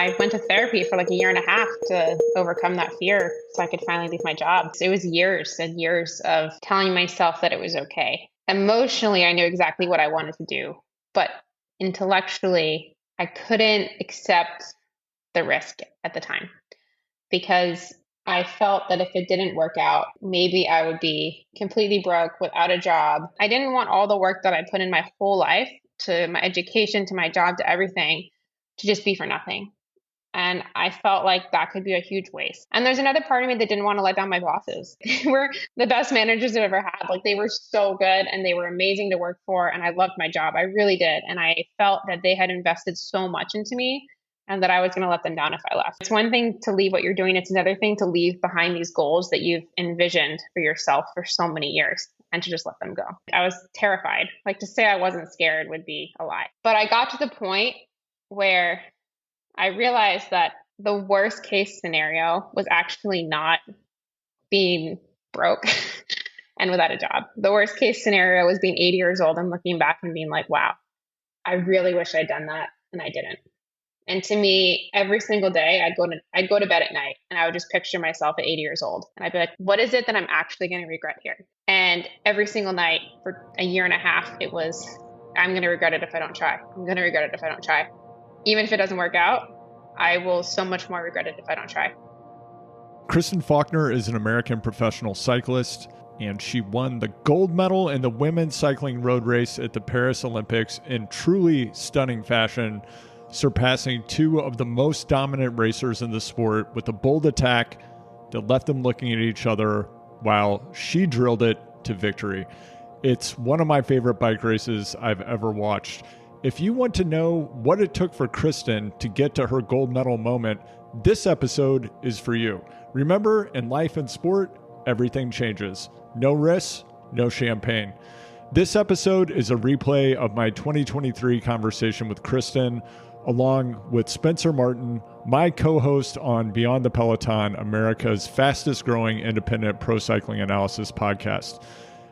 I went to therapy for like a year and a half to overcome that fear so I could finally leave my job. So it was years and years of telling myself that it was okay. Emotionally, I knew exactly what I wanted to do, but intellectually, I couldn't accept the risk at the time because I felt that if it didn't work out, maybe I would be completely broke without a job. I didn't want all the work that I put in my whole life, to my education, to my job, to everything, to just be for nothing. And I felt like that could be a huge waste. And there's another part of me that didn't want to let down my bosses. They were the best managers I've ever had. Like, they were so good and they were amazing to work for. And I loved my job. I really did. And I felt that they had invested so much into me and that I was going to let them down if I left. It's one thing to leave what you're doing. It's another thing to leave behind these goals that you've envisioned for yourself for so many years and to just let them go. I was terrified. Like, to say I wasn't scared would be a lie. But I got to the point where I realized that the worst case scenario was actually not being broke and without a job. The worst case scenario was being 80 years old and looking back and being like, wow, I really wish I'd done that and I didn't. And to me, every single day I'd go to bed at night and I would just picture myself at 80 years old. And I'd be like, what is it that I'm actually going to regret here? And every single night for a year and a half, it was, I'm going to regret it if I don't try. I'm going to regret it if I don't try. Even if it doesn't work out, I will so much more regret it if I don't try. Kristen Faulkner is an American professional cyclist, and she won the gold medal in the women's cycling road race at the Paris Olympics in truly stunning fashion, surpassing two of the most dominant racers in the sport with a bold attack that left them looking at each other while she drilled it to victory. It's one of my favorite bike races I've ever watched. If you want to know what it took for Kristen to get to her gold medal moment, this episode is for you. Remember, in life and sport, everything changes. No risks, no champagne. This episode is a replay of my 2023 conversation with Kristen, along with Spencer Martin, my co-host on Beyond the Peloton, America's fastest growing independent pro cycling analysis podcast.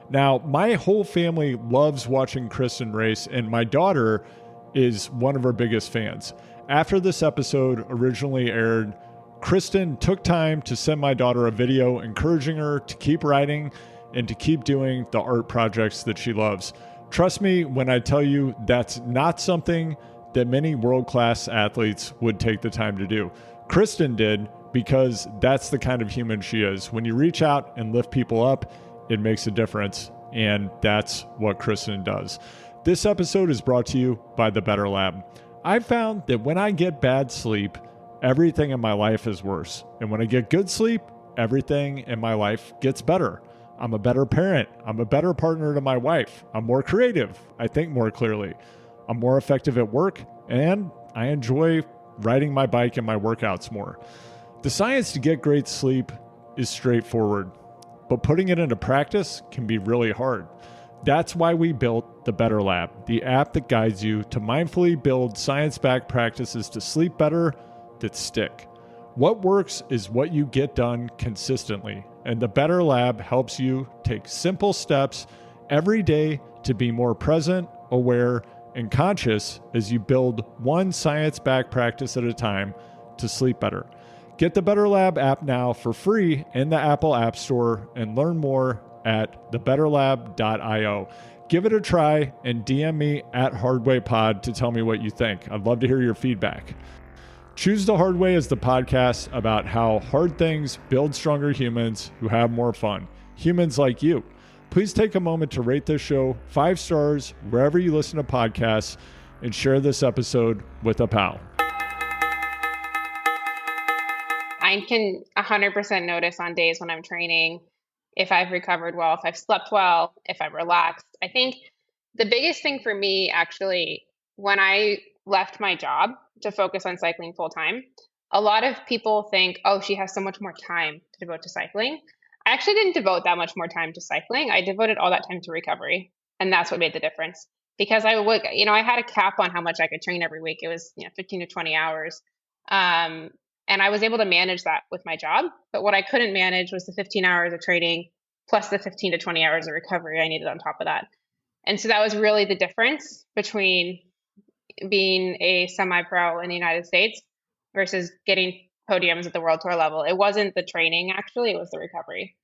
Now, my whole family loves watching Kristen race, and my daughter is one of her biggest fans. After this episode originally aired, Kristen took time to send my daughter a video encouraging her to keep riding and to keep doing the art projects that she loves. Trust me when I tell you that's not something that many world-class athletes would take the time to do. Kristen did, because that's the kind of human she is. When you reach out and lift people up, it makes a difference, and that's what Kristen does. This episode is brought to you by the Better Lab. I've found that when I get bad sleep, everything in my life is worse. And when I get good sleep, everything in my life gets better. I'm a better parent. I'm a better partner to my wife. I'm more creative. I think more clearly. I'm more effective at work, and I enjoy riding my bike and my workouts more. The science to get great sleep is straightforward, but putting it into practice can be really hard. That's why we built the Better Lab, the app that guides you to mindfully build science-backed practices to sleep better that stick. What works is what you get done consistently, and the Better Lab helps you take simple steps every day to be more present, aware, and conscious as you build one science-backed practice at a time to sleep better. Get the Better Lab app now for free in the Apple App Store and learn more at thebetterlab.io. Give it a try and DM me at HardwayPod to tell me what you think. I'd love to hear your feedback. Choose the Hard Way is the podcast about how hard things build stronger humans who have more fun. Humans like you. Please take a moment to rate this show 5 stars wherever you listen to podcasts and share this episode with a pal. I can 100% notice on days when I'm training if I've recovered well, if I've slept well, if I'm relaxed. I think the biggest thing for me, actually, when I left my job to focus on cycling full time, a lot of people think, oh, she has so much more time to devote to cycling. I actually didn't devote that much more time to cycling. I devoted all that time to recovery. And that's what made the difference. Because I would, I had a cap on how much I could train every week. It was, 15 to 20 hours. And I was able to manage that with my job. But what I couldn't manage was the 15 hours of training plus the 15 to 20 hours of recovery I needed on top of that. And so that was really the difference between being a semi-pro in the United States versus getting podiums at the world tour level. It wasn't the training, actually, it was the recovery.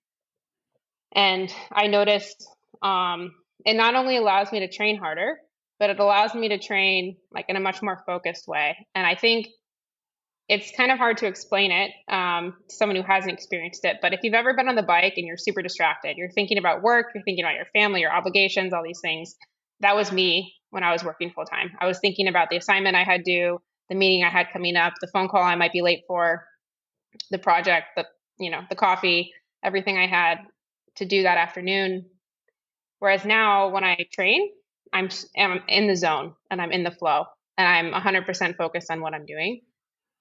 And I noticed it not only allows me to train harder, but it allows me to train like in a much more focused way. And I think it's kind of hard to explain it to someone who hasn't experienced it. But if you've ever been on the bike and you're super distracted, you're thinking about work, you're thinking about your family, your obligations, all these things. That was me when I was working full time. I was thinking about the assignment I had due, the meeting I had coming up, the phone call I might be late for, the project, the coffee, everything I had to do that afternoon. Whereas now when I train, I'm in the zone and I'm in the flow and I'm 100% focused on what I'm doing.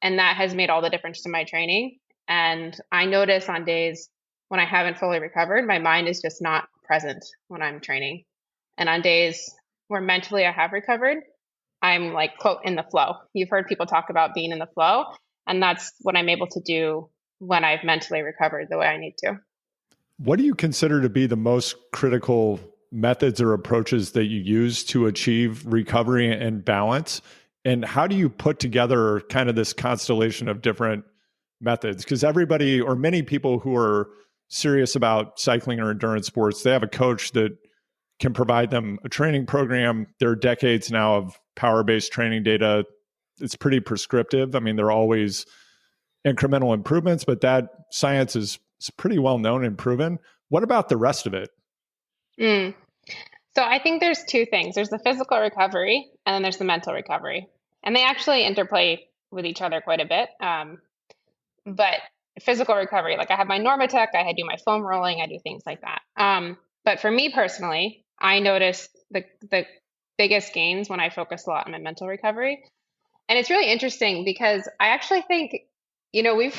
And that has made all the difference to my training. And I notice on days when I haven't fully recovered, my mind is just not present when I'm training. And on days where mentally I have recovered, I'm like, quote, in the flow. You've heard people talk about being in the flow. And that's what I'm able to do when I've mentally recovered the way I need to. What do you consider to be the most critical methods or approaches that you use to achieve recovery and balance? And how do you put together kind of this constellation of different methods? Because everybody or many people who are serious about cycling or endurance sports, they have a coach that can provide them a training program. There are decades now of power-based training data. It's pretty prescriptive. I mean, there are always incremental improvements, but that science is pretty well known and proven. What about the rest of it? Mm. So I think there's two things. There's the physical recovery and then there's the mental recovery. And they actually interplay with each other quite a bit. But physical recovery, like I have my Normatec, I do my foam rolling, I do things like that. But for me personally, I notice the biggest gains when I focus a lot on my mental recovery. And it's really interesting because I actually think, we've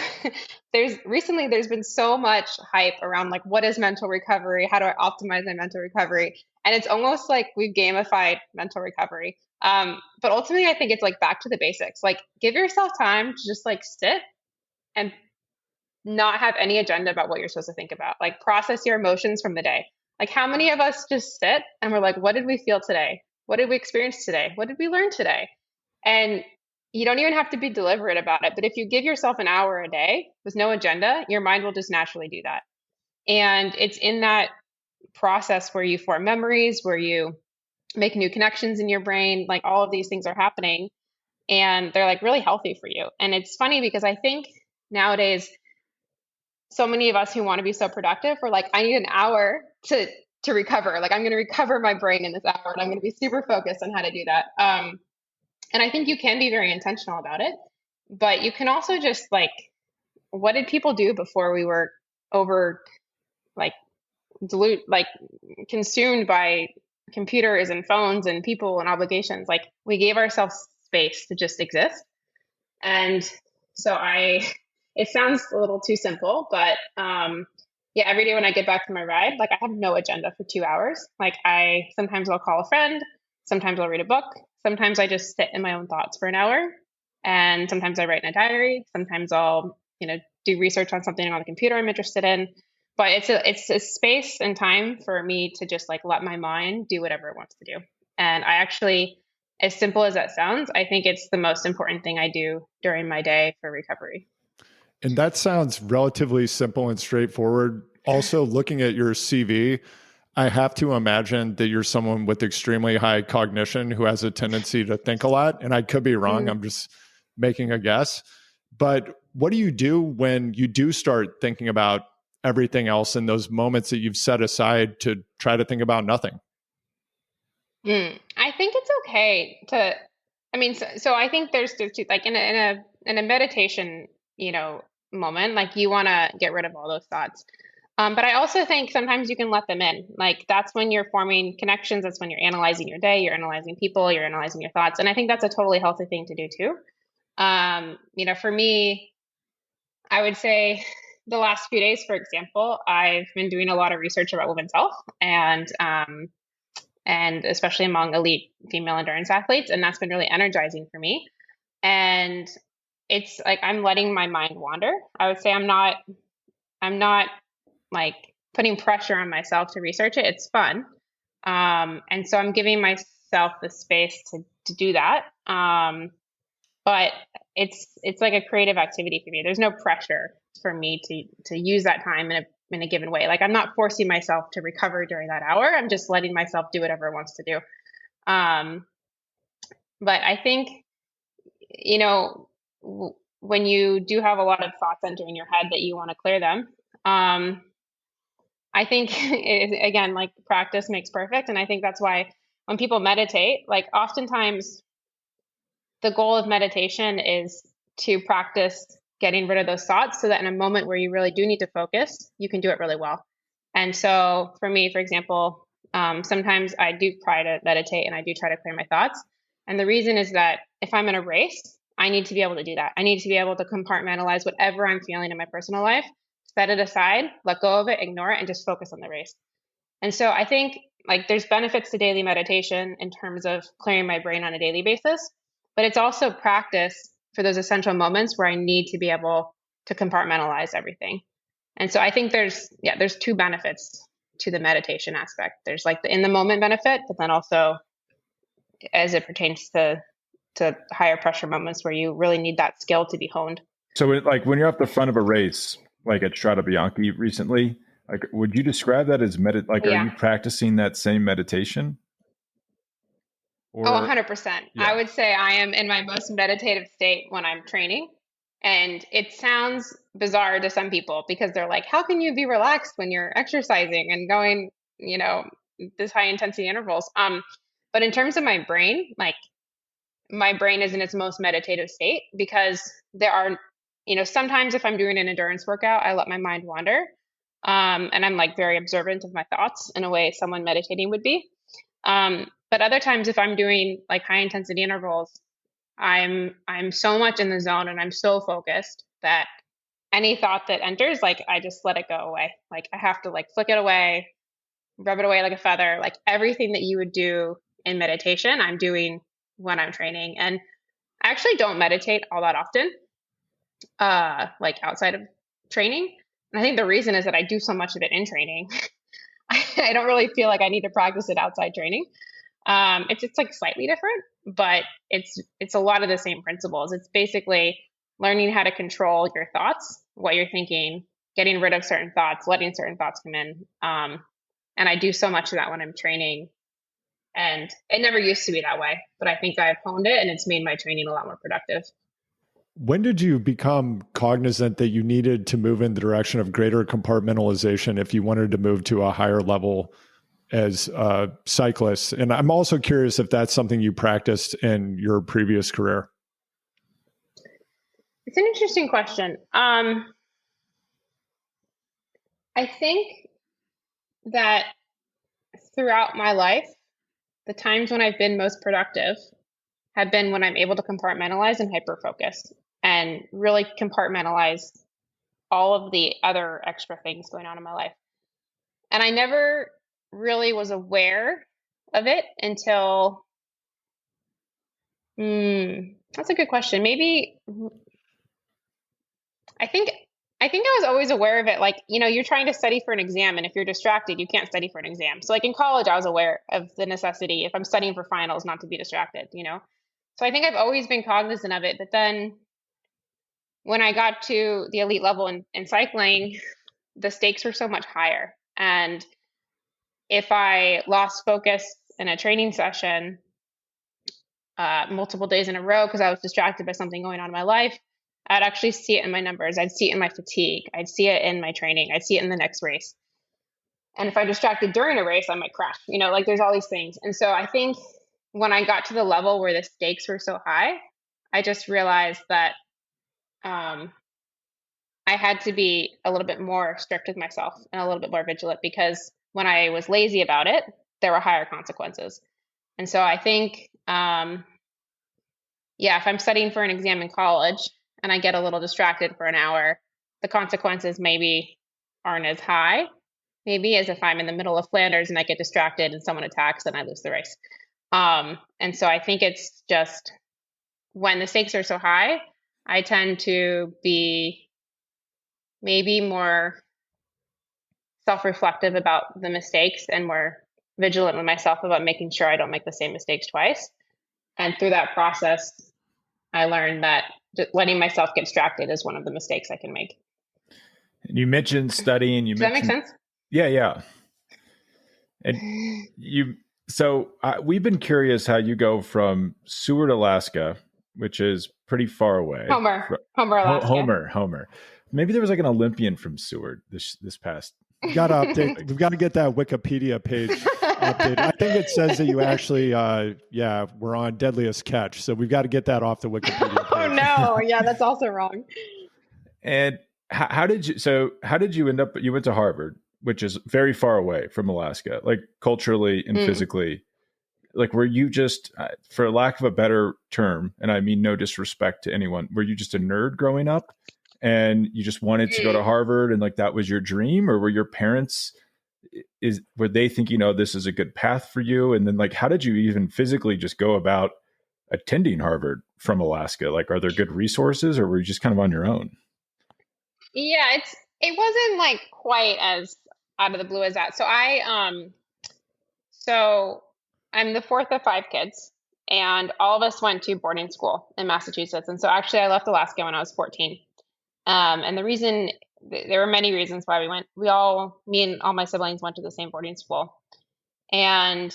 there's been so much hype around like what is mental recovery? How do I optimize my mental recovery? And it's almost like we've gamified mental recovery. But ultimately I think it's like back to the basics. Like give yourself time to just like sit and not have any agenda about what you're supposed to think about. Like process your emotions from the day. Like how many of us just sit and we're like, what did we feel today? What did we experience today? What did we learn today? And you don't even have to be deliberate about it. But if you give yourself an hour a day with no agenda, your mind will just naturally do that. And it's in that process where you form memories, where you make new connections in your brain, like all of these things are happening and they're like really healthy for you. And it's funny because I think nowadays, so many of us who want to be so productive, we're like, I need an hour to recover. Like I'm going to recover my brain in this hour and I'm going to be super focused on how to do that. And I think you can be very intentional about it, but you can also just like, what did people do before we were over like consumed by computers and phones and people and obligations? Like we gave ourselves space to just exist. And so it sounds a little too simple, but yeah, every day when I get back from my ride, like I have no agenda for 2 hours. Like sometimes I'll call a friend, sometimes I'll read a book, sometimes I just sit in my own thoughts for an hour, and sometimes I write in a diary, sometimes I'll, do research on something on the computer I'm interested in. But it's a space and time for me to just like let my mind do whatever it wants to do. And I actually, as simple as that sounds, I think it's the most important thing I do during my day for recovery. And that sounds relatively simple and straightforward. Also, looking at your CV, I have to imagine that you're someone with extremely high cognition who has a tendency to think a lot. And I could be wrong. I'm just making a guess. But what do you do when you do start thinking about everything else in those moments that you've set aside to try to think about nothing? I think it's okay to, I mean, so I think there's two, like in a meditation, moment, like you want to get rid of all those thoughts. But I also think sometimes you can let them in. Like that's when you're forming connections. That's when you're analyzing your day, you're analyzing people, you're analyzing your thoughts. And I think that's a totally healthy thing to do too. For me, I would say the last few days, for example, I've been doing a lot of research about women's health and especially among elite female endurance athletes. And that's been really energizing for me. And it's like I'm letting my mind wander. I would say I'm not like putting pressure on myself to research it. It's fun. And so I'm giving myself the space to do that. but it's like a creative activity for me. There's no pressure for me to use that time in a given way. Like I'm not forcing myself to recover during that hour. I'm just letting myself do whatever it wants to do. Um, but I think, you know, when you do have a lot of thoughts entering your head that you want to clear them, um, I think again, like practice makes perfect. And I think that's why when people meditate, like oftentimes the goal of meditation is to practice getting rid of those thoughts so that in a moment where you really do need to focus, you can do it really well. And so for me, for example, sometimes I do try to meditate and I do try to clear my thoughts. And the reason is that if I'm in a race, I need to be able to do that. I need to be able to compartmentalize whatever I'm feeling in my personal life, set it aside, let go of it, ignore it, and just focus on the race. And so I think like there's benefits to daily meditation in terms of clearing my brain on a daily basis, but it's also practice for those essential moments where I need to be able to compartmentalize everything. And so I think there's two benefits to the meditation aspect. There's like the in the moment benefit, but then also as it pertains to higher pressure moments where you really need that skill to be honed. So like when you're at the front of a race, like at Strada Bianchi recently, like would you describe that as like are Yeah. you practicing that same meditation? Or, 100%. Yeah. I would say I am in my most meditative state when I'm training. And it sounds bizarre to some people because they're like, how can you be relaxed when you're exercising and going, this high intensity intervals? But in terms of my brain, like my brain is in its most meditative state because there are, sometimes if I'm doing an endurance workout, I let my mind wander. And I'm like very observant of my thoughts in a way someone meditating would be. But other times if I'm doing like high intensity intervals, I'm so much in the zone and I'm so focused that any thought that enters, like I just let it go away. Like I have to like flick it away, rub it away like a feather. Like everything that you would do in meditation, I'm doing when I'm training. And I actually don't meditate all that often, like outside of training. And I think the reason is that I do so much of it in training. I don't really feel like I need to practice it outside training. It's like slightly different, but it's a lot of the same principles. It's basically learning how to control your thoughts, what you're thinking, getting rid of certain thoughts, letting certain thoughts come in. And I do so much of that when I'm training. And it never used to be that way, but I think I've honed it and it's made my training a lot more productive. When did you become cognizant that you needed to move in the direction of greater compartmentalization if you wanted to move to a higher level as a cyclist? And I'm also curious if that's something you practiced in your previous career. It's an interesting question. I think that throughout my life, the times when I've been most productive have been when I'm able to compartmentalize and hyper-focus and really compartmentalize all of the other extra things going on in my life. And I never really was aware of it until, that's a good question. Maybe, I think I was always aware of it. Like, you're trying to study for an exam, and if you're distracted, you can't study for an exam. So like in college, I was aware of the necessity, if I'm studying for finals, not to be distracted, So I think I've always been cognizant of it. But then when I got to the elite level in cycling, the stakes were so much higher. And if I lost focus in a training session multiple days in a row because I was distracted by something going on in my life, I'd actually see it in my numbers. I'd see it in my fatigue. I'd see it in my training. I'd see it in the next race. And if I distracted during a race, I might crash. Like there's all these things. And so I think when I got to the level where the stakes were so high, I just realized that I had to be a little bit more strict with myself and a little bit more vigilant because when I was lazy about it, there were higher consequences. And so I think, if I'm studying for an exam in college and I get a little distracted for an hour, the consequences maybe aren't as high, maybe as if I'm in the middle of Flanders and I get distracted and someone attacks and I lose the race. And so I think it's just when the stakes are so high, I tend to be maybe more self-reflective about the mistakes and more vigilant with myself about making sure I don't make the same mistakes twice. And through that process, I learned that just letting myself get distracted is one of the mistakes I can make. And you mentioned studying. You Does that make mentioned, sense? yeah. And we've been curious how you go from Seward, Alaska, which is pretty far away. Homer, Alaska. Homer. Maybe there was like an Olympian from Seward this past. We've got to update. We've got to get that Wikipedia page updated. I think it says that you actually, we're on Deadliest Catch. So we've got to get that off the Wikipedia page. Oh no. Yeah, that's also wrong. And how did you end up, you went to Harvard, which is very far away from Alaska, like culturally and physically. Like, were you just, for lack of a better term, and I mean no disrespect to anyone, were you just a nerd growing up and you just wanted to go to Harvard and like that was your dream? Or were your parents, were they thinking, oh, this is a good path for you? And then like, how did you even physically just go about attending Harvard from Alaska? Like, are there good resources or were you just kind of on your own? Yeah, it wasn't like quite as out of the blue as that. So I'm the fourth of five kids, and all of us went to boarding school in Massachusetts. And so actually, I left Alaska when I was 14. And the reason, there were many reasons why we went. Me and all my siblings went to the same boarding school. And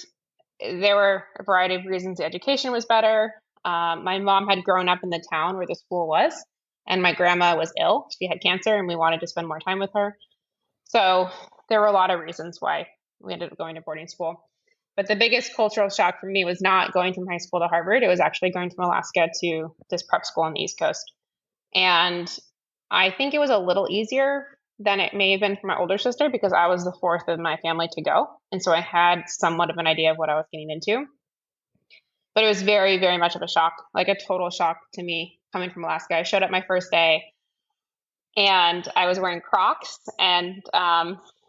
there were a variety of reasons. The education was better. My mom had grown up in the town where the school was, and my grandma was ill. She had cancer, and we wanted to spend more time with her. So there were a lot of reasons why we ended up going to boarding school. But the biggest cultural shock for me was not going from high school to Harvard. It was actually going from Alaska to this prep school on the East Coast. And I think it was a little easier than it may have been for my older sister because I was the fourth of my family to go. And so I had somewhat of an idea of what I was getting into. But it was very, very much of a shock, like a total shock to me coming from Alaska. I showed up my first day and I was wearing Crocs and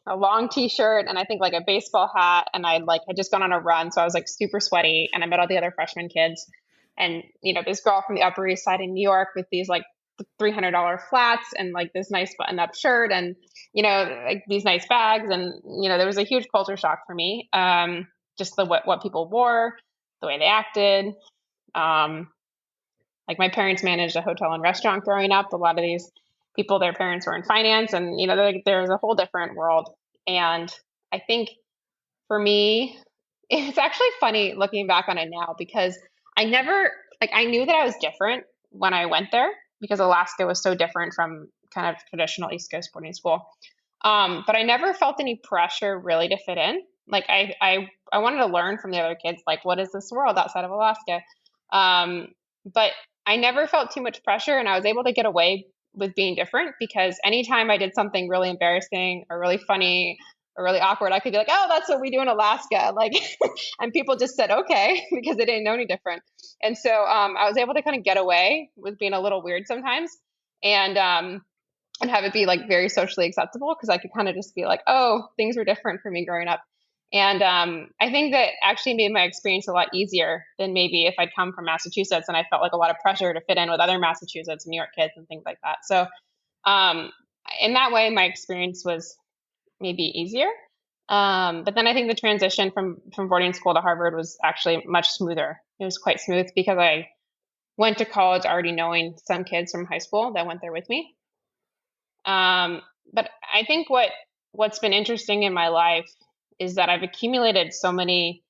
a long t-shirt and I think like a baseball hat, and I had just gone on a run, so I was like super sweaty, and I met all the other freshman kids, and this girl from the Upper East Side in New York with these like $300 flats and like this nice button-up shirt and like these nice bags, and there was a huge culture shock for me, just what people wore, the way they acted. Like my parents managed a hotel and restaurant growing up. A lot of these people, their parents were in finance, and there's a whole different world. And I think for me, it's actually funny looking back on it now because I knew that I was different when I went there because Alaska was so different from kind of traditional East Coast boarding school. But I never felt any pressure really to fit in. Like I wanted to learn from the other kids, like what is this world outside of Alaska? But I never felt too much pressure, and I was able to get away with being different because anytime I did something really embarrassing or really funny or really awkward, I could be like, oh, that's what we do in Alaska. Like, and people just said, okay, because they didn't know any different. And so I was able to kind of get away with being a little weird sometimes and have it be like very socially acceptable because I could kind of just be like, oh, things were different for me growing up. And I think that actually made my experience a lot easier than maybe if I'd come from Massachusetts and I felt like a lot of pressure to fit in with other Massachusetts and New York kids and things like that. So in that way, my experience was maybe easier. But then I think the transition from boarding school to Harvard was actually much smoother. It was quite smooth because I went to college already knowing some kids from high school that went there with me. But I think what's been interesting in my life is that I've accumulated so many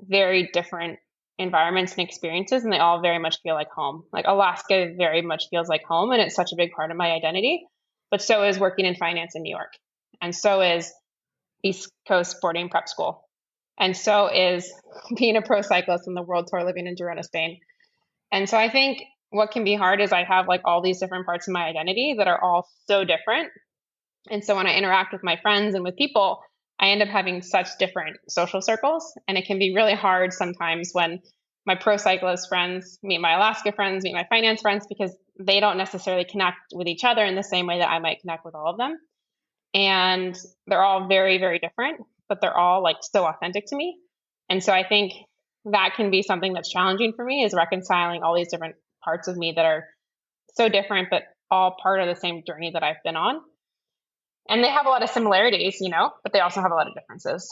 very different environments and experiences, and they all very much feel like home. Like Alaska very much feels like home, and it's such a big part of my identity. But so is working in finance in New York, and so is East Coast boarding prep school, and so is being a pro cyclist on the World Tour living in Girona, Spain. And so I think what can be hard is I have like all these different parts of my identity that are all so different. And so when I interact with my friends and with people, I end up having such different social circles. And it can be really hard sometimes when my pro cyclist friends meet my Alaska friends, meet my finance friends, because they don't necessarily connect with each other in the same way that I might connect with all of them. And they're all very, very different, but they're all like so authentic to me. And so I think that can be something that's challenging for me, is reconciling all these different parts of me that are so different, but all part of the same journey that I've been on. And they have a lot of similarities, but they also have a lot of differences.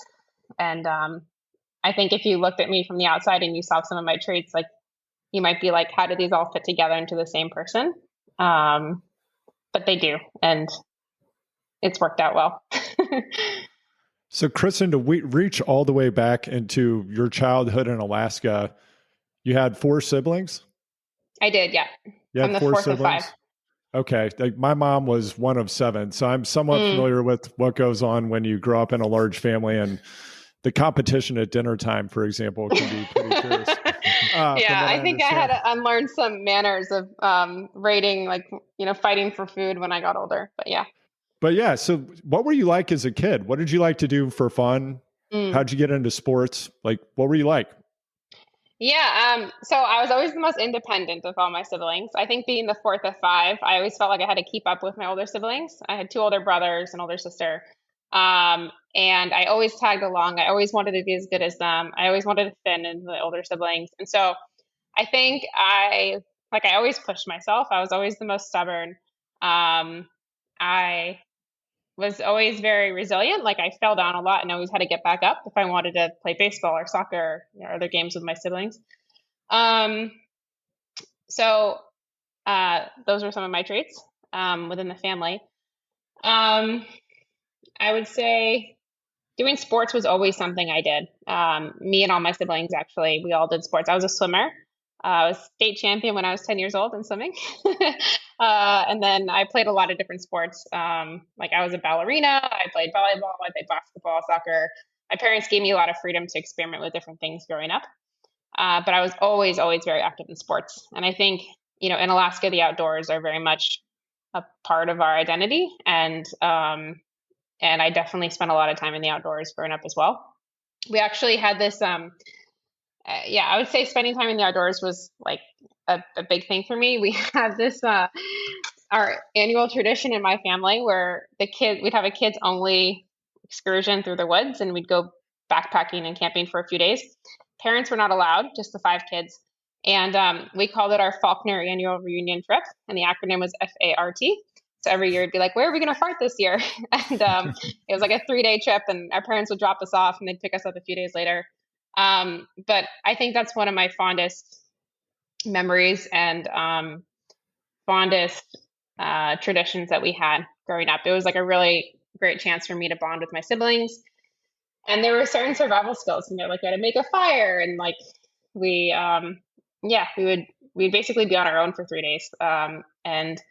And I think if you looked at me from the outside and you saw some of my traits, like you might be like, how do these all fit together into the same person? But they do, and it's worked out well. So, Kristen, to reach all the way back into your childhood in Alaska, you had 4 siblings? I did, yeah. You I'm had the 4 fourth of 5. siblings? Okay. Like my mom was one of 7. So I'm somewhat familiar with what goes on when you grow up in a large family, and the competition at dinner time, for example, can be pretty fierce. Yeah, I think I had to unlearn some manners of rating, like, fighting for food when I got older. But yeah. But yeah, so what were you like as a kid? What did you like to do for fun? How'd you get into sports? Like, what were you like? Yeah, so I was always the most independent of all my siblings. I think being the fourth of 5, I always felt like I had to keep up with my older siblings. I had 2 older brothers and older sister. And I always tagged along. I always wanted to be as good as them. I always wanted to fit into the older siblings. And so I think I always pushed myself. I was always the most stubborn. I was always very resilient. Like I fell down a lot and always had to get back up if I wanted to play baseball or soccer or other games with my siblings. Um, so those were some of my traits within the family. I would say doing sports was always something I did. Me and all my siblings, actually, we all did sports. I was a swimmer. I was state champion when I was 10 years old in swimming. And then I played a lot of different sports. Like I was a ballerina. I played volleyball. I played basketball, soccer. My parents gave me a lot of freedom to experiment with different things growing up. But I was always, always very active in sports. And I think, in Alaska, the outdoors are very much a part of our identity. And I definitely spent a lot of time in the outdoors growing up as well. We actually had this, I would say spending time in the outdoors was like a big thing for me. We had this, our annual tradition in my family where we'd have a kids only excursion through the woods, and we'd go backpacking and camping for a few days. Parents were not allowed, just the 5 kids. And we called it our Faulkner annual reunion trip, and the acronym was FART. So every year it'd be like, where are we going to fart this year? And it was like a 3-day trip, and our parents would drop us off and they'd pick us up a few days later. But I think that's one of my fondest memories and fondest traditions that we had growing up. It was like a really great chance for me to bond with my siblings. And there were certain survival skills, like how to make a fire, and like we'd basically be on our own for 3 days. And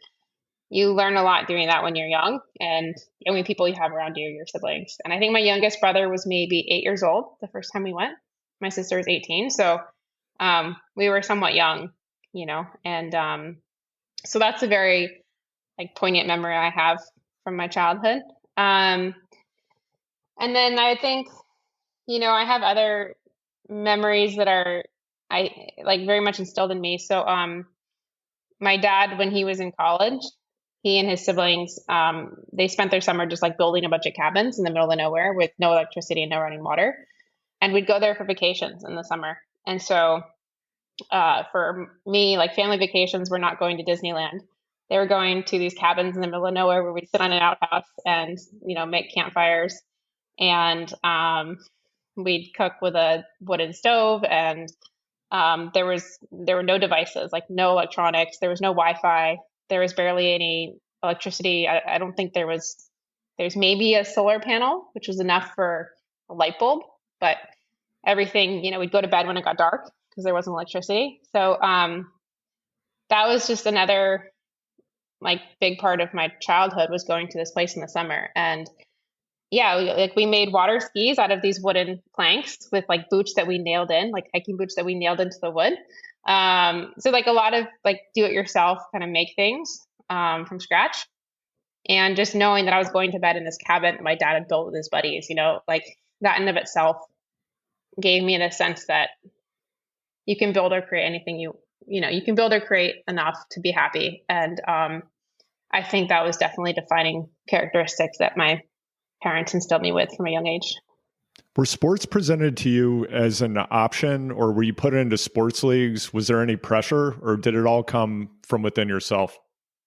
you learn a lot doing that when you're young, and the only people you have around you are your siblings. And I think my youngest brother was maybe 8 years old the first time we went. My sister was 18. So we were somewhat young, and so that's a very like poignant memory I have from my childhood. And then I think, I have other memories that are very much instilled in me. So my dad, when he was in college, he and his siblings, they spent their summer just like building a bunch of cabins in the middle of nowhere with no electricity and no running water. And we'd go there for vacations in the summer. And so for me, like family vacations were not going to Disneyland. They were going to these cabins in the middle of nowhere where we'd sit on an outhouse and, make campfires. And we'd cook with a wooden stove, and there were no devices, like no electronics. There was no Wi-Fi. There was barely any electricity. I don't think there's maybe a solar panel, which was enough for a light bulb, but everything, we'd go to bed when it got dark because there wasn't electricity. So that was just another like big part of my childhood, was going to this place in the summer. And yeah, we made water skis out of these wooden planks with like boots that we nailed in, like hiking boots that we nailed into the wood. So like a lot of like do it yourself kind of make things from scratch. And just knowing that I was going to bed in this cabin that my dad had built with his buddies, like that in of itself gave me the sense that you can build or create anything you can build or create enough to be happy. And I think that was definitely defining characteristics that my parents instilled me with from a young age. Were sports presented to you as an option, or were you put into sports leagues? Was there any pressure, or did it all come from within yourself?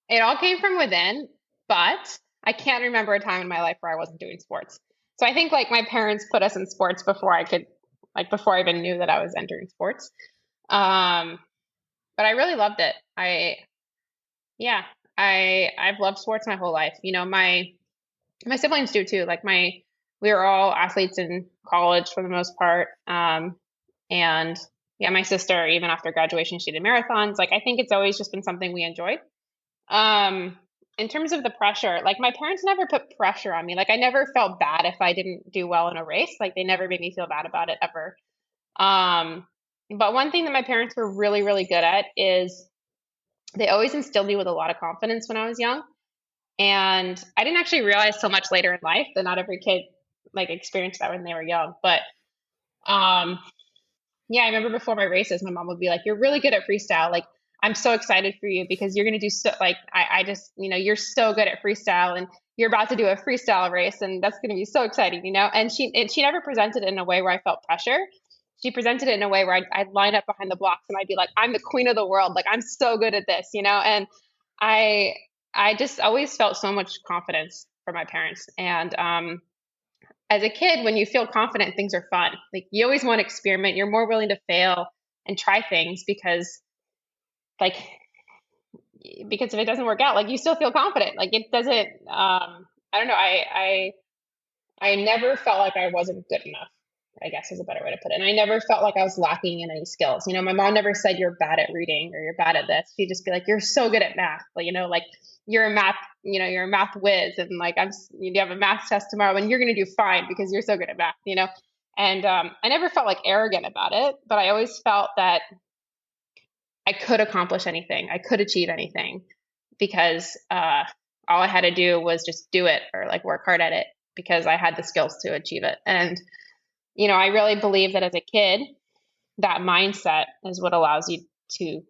It all came from within, but I can't remember a time in my life where I wasn't doing sports. So I think like my parents put us in sports before I even knew that I was entering sports. but I really loved it. Yeah, I've loved sports my whole life. My siblings do too. We were all athletes in college for the most part. And yeah, my sister, even after graduation, she did marathons. Like, I think it's always just been something we enjoyed. Um, in terms of the pressure, like my parents never put pressure on me. Like I never felt bad if I didn't do well in a race. Like they never made me feel bad about it ever. Um, but one thing that my parents were really, really good at is they always instilled me with a lot of confidence when I was young. And I didn't actually realize so much later in life that not every kid like experienced that when they were young. But um, yeah, I remember before my races, my mom would be like, "You're really good at freestyle. Like, I'm so excited for you because you're gonna do so. Like, I just, you're so good at freestyle, and you're about to do a freestyle race, and that's gonna be so exciting, you know." And she never presented it in a way where I felt pressure. She presented it in a way where I'd line up behind the blocks and I'd be like, "I'm the queen of the world. Like, I'm so good at this, you know." And I I just always felt so much confidence from my parents, and as a kid, when you feel confident, things are fun. Like you always want to experiment. You're more willing to fail and try things like, because if it doesn't work out, like you still feel confident. Like it doesn't, I don't know. I never felt like I wasn't good enough, I guess is a better way to put it. And I never felt like I was lacking in any skills. My mom never said you're bad at reading or you're bad at this. She'd just be like, you're so good at math. Like you're a math, you're a math whiz. And like, you have a math test tomorrow and you're going to do fine because you're so good at math. And I never felt like arrogant about it, but I always felt that I could accomplish anything. I could achieve anything because all I had to do was just do it or like work hard at it because I had the skills to achieve it. And I really believe that as a kid, that mindset is what allows you to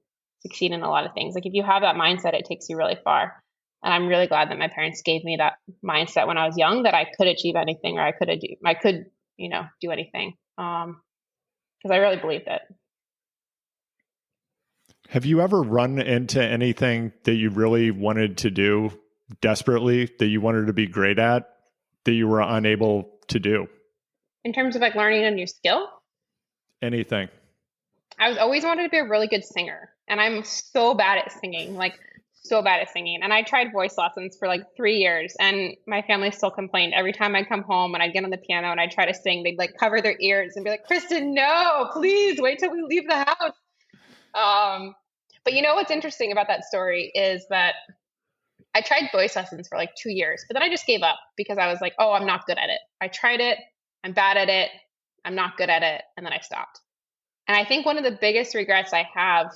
succeed in a lot of things. Like if you have that mindset, it takes you really far. And I'm really glad that my parents gave me that mindset when I was young that I could achieve anything or I could, do anything. Because I really believed it. Have you ever run into anything that you really wanted to do desperately, that you wanted to be great at, that you were unable to do? In terms of like learning a new skill? Anything. I was always wanted to be a really good singer. And I'm so bad at singing, like so bad at singing. And I tried voice lessons for like 3 years and my family still complained every time I come home and I'd get on the piano and I'd try to sing, they'd like cover their ears and be like, Kristen, no, please wait till we leave the house. But what's interesting about that story is that I tried voice lessons for like 2 years, but then I just gave up because I was like, oh, I'm not good at it. I tried it. I'm bad at it. I'm not good at it. And then I stopped. And I think one of the biggest regrets I have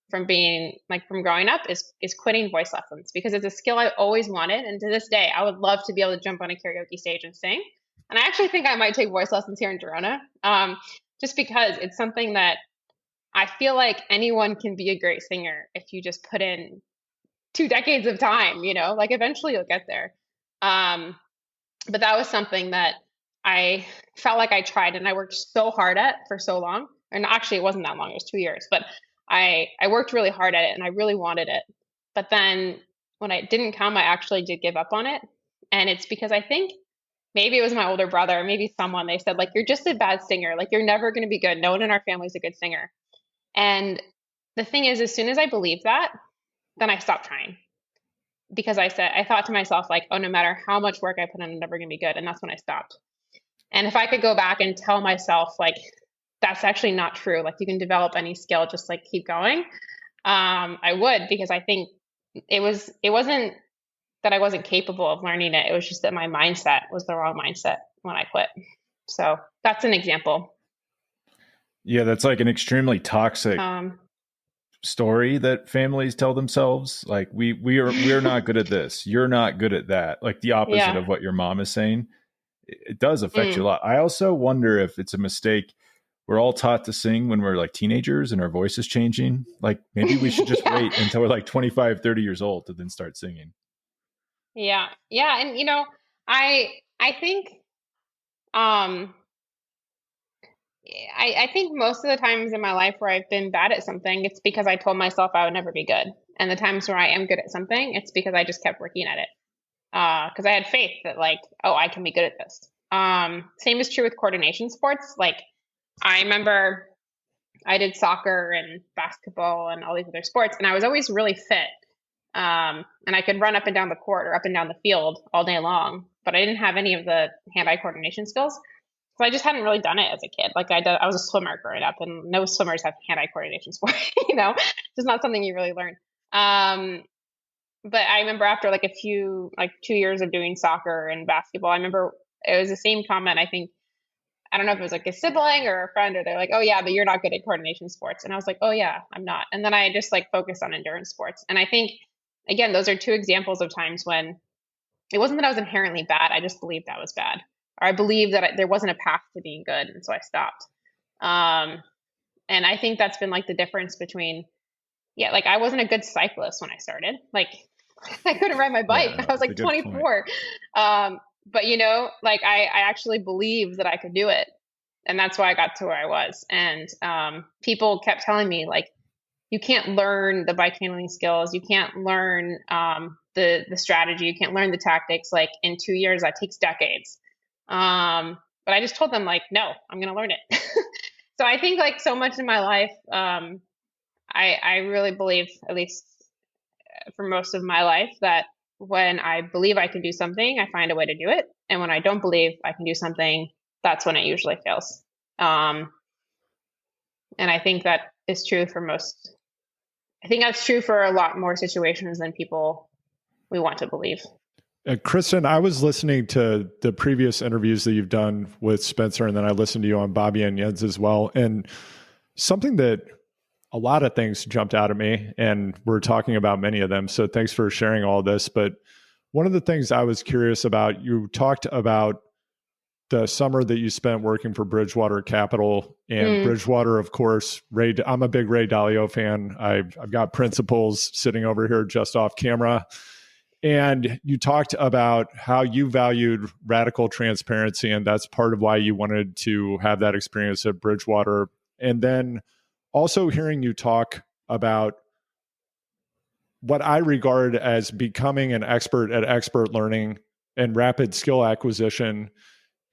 from growing up is quitting voice lessons because it's a skill I always wanted. And to this day, I would love to be able to jump on a karaoke stage and sing. And I actually think I might take voice lessons here in Girona, just because it's something that I feel like anyone can be a great singer if you just put in 2 decades of time, like eventually you'll get there. But that was something that I felt like I tried and I worked so hard at for so long. And actually, it wasn't that long, it was 2 years, but I worked really hard at it and I really wanted it. But then when it didn't come, I actually did give up on it. And it's because I think maybe it was my older brother, maybe someone, they said, like, you're just a bad singer. Like, you're never going to be good. No one in our family is a good singer. And the thing is, as soon as I believed that, then I stopped trying because I thought to myself, like, oh, no matter how much work I put in, I'm never going to be good. And that's when I stopped. And if I could go back and tell myself, like, that's actually not true. Like, you can develop any skill, just like keep going. I would, because I think it wasn't that I wasn't capable of learning it. It was just that my mindset was the wrong mindset when I quit. So that's an example. Yeah, that's like an extremely toxic story that families tell themselves. Like we're not good at this. You're not good at that. Like the opposite of what your mom is saying. It does affect you a lot. I also wonder if it's a mistake. We're all taught to sing when we're like teenagers and our voice is changing. Like maybe we should just wait until we're like 25, 30 years old to then start singing. Yeah. Yeah. And I think I think most of the times in my life where I've been bad at something, it's because I told myself I would never be good. And the times where I am good at something, it's because I just kept working at it. Because I had faith that like, oh, I can be good at this. Same is true with coordination sports. Like I remember I did soccer and basketball and all these other sports, and I was always really fit. And I could run up and down the court or up and down the field all day long, but I didn't have any of the hand-eye coordination skills. So I just hadn't really done it as a kid. Like I was a swimmer growing up, and no swimmers have hand-eye coordination sport, just not something you really learn. But I remember after like 2 years of doing soccer and basketball, I remember it was the same comment. I think, I don't know if it was like a sibling or a friend, or they're like, "Oh yeah, but you're not good at coordination sports." And I was like, "Oh yeah, I'm not." And then I just like focused on endurance sports. And I think, again, those are two examples of times when it wasn't that I was inherently bad. I just believed I was bad, or I believed that there wasn't a path to being good. And so I stopped. And I think that's been like the difference between, like I wasn't a good cyclist when I started. Like I couldn't ride my bike. Yeah, I was like 24. But like I actually believed that I could do it. And that's why I got to where I was. And people kept telling me, like, you can't learn the bike handling skills. You can't learn the strategy. You can't learn the tactics like in 2 years. That takes decades. But I just told them, like, no, I'm going to learn it. So I think like so much in my life, I really believe, at least for most of my life, that when I believe I can do something, I find a way to do it. And when I don't believe I can do something, that's when it usually fails. And I think that is true for most. I think that's true for a lot more situations than people we want to believe. Kristen, I was listening to the previous interviews that you've done with Spencer, and then I listened to you on Bobby and Jens as well. And something that a lot of things jumped out at me, and we're talking about many of them. So thanks for sharing all this. But one of the things I was curious about, you talked about the summer that you spent working for Bridgewater Capital, and Bridgewater, of course, I'm a big Ray Dalio fan. I've got principals sitting over here just off camera. And you talked about how you valued radical transparency, and that's part of why you wanted to have that experience at Bridgewater. And then also hearing you talk about what I regard as becoming an expert at expert learning and rapid skill acquisition.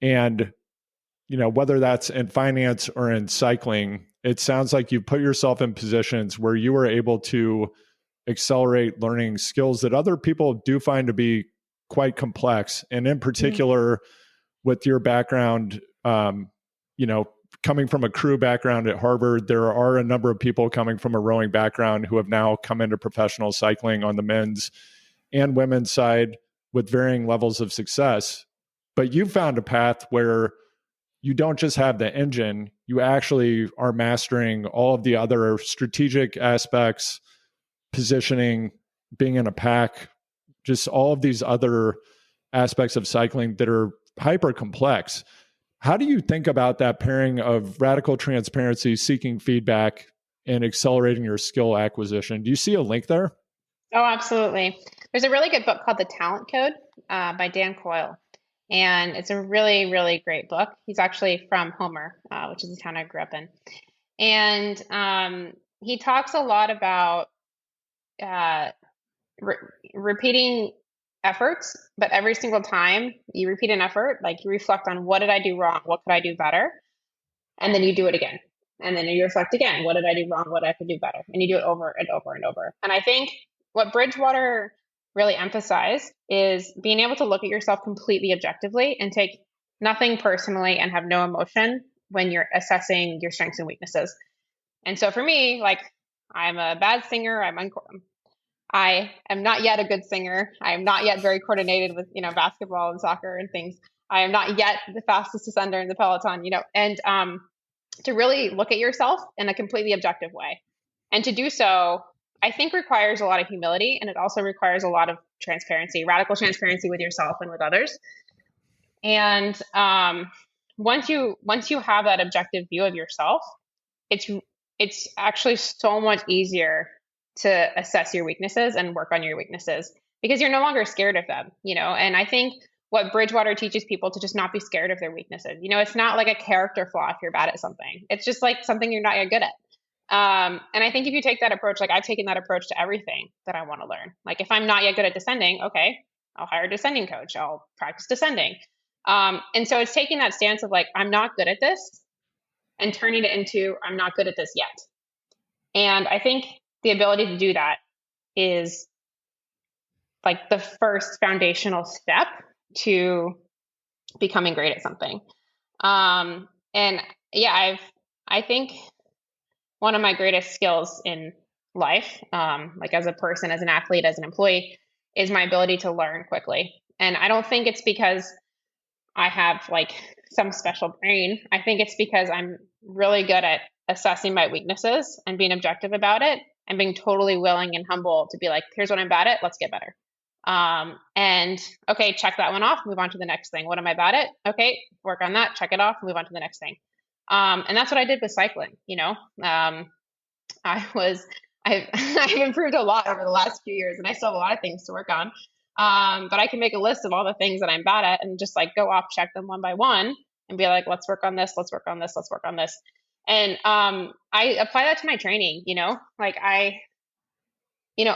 And, whether that's in finance or in cycling, it sounds like you put yourself in positions where you were able to accelerate learning skills that other people do find to be quite complex. And in particular, with your background, coming from a crew background at Harvard, there are a number of people coming from a rowing background who have now come into professional cycling on the men's and women's side with varying levels of success. But you found a path where you don't just have the engine, you actually are mastering all of the other strategic aspects, positioning, being in a pack, just all of these other aspects of cycling that are hyper complex. How do you think about that pairing of radical transparency, seeking feedback, and accelerating your skill acquisition? Do you see a link there? Oh, absolutely. There's a really good book called The Talent Code by Dan Coyle. And it's a really, really great book. He's actually from Homer, which is the town I grew up in. And he talks a lot about repeating efforts, but every single time you repeat an effort, like you reflect on, what did I do wrong? What could I do better? And then you do it again. And then you reflect again. What did I do wrong? What I could do better? And you do it over and over and over. And I think what Bridgewater really emphasized is being able to look at yourself completely objectively and take nothing personally and have no emotion when you're assessing your strengths and weaknesses. And so for me, like, I'm a bad singer. I am not yet a good singer. I am not yet very coordinated with, basketball and soccer and things. I am not yet the fastest ascender in the peloton, and to really look at yourself in a completely objective way. And to do so, I think, requires a lot of humility, and it also requires a lot of transparency, radical transparency with yourself and with others. And once you have that objective view of yourself, it's actually so much easier to assess your weaknesses and work on your weaknesses, because you're no longer scared of them, And I think what Bridgewater teaches people to just not be scared of their weaknesses. It's not like a character flaw if you're bad at something. It's just like something you're not yet good at. And I think if you take that approach, like I've taken that approach to everything that I want to learn. Like if I'm not yet good at descending, okay, I'll hire a descending coach. I'll practice descending. And so it's taking that stance of like, I'm not good at this. and turning it into, I'm not good at this yet. And I think the ability to do that is like the first foundational step to becoming great at something. And yeah, I think one of my greatest skills in life, like as a person, as an athlete, as an employee, is my ability to learn quickly. And I don't think it's because I have like some special brain. I think it's because I'm really good at assessing my weaknesses and being objective about it and being totally willing and humble to be like, here's what I'm bad at, let's get better. And okay, check that one off, move on to the next thing. What am I bad at? Okay, work on that, check it off, move on to the next thing. And that's what I did with cycling, you know. I've improved a lot over the last few years, and I still have a lot of things to work on. But I can make a list of all the things that I'm bad at and just like go off, check them one by one and be like, let's work on this, let's work on this, let's work on this. And I apply that to my training, you know, like you know,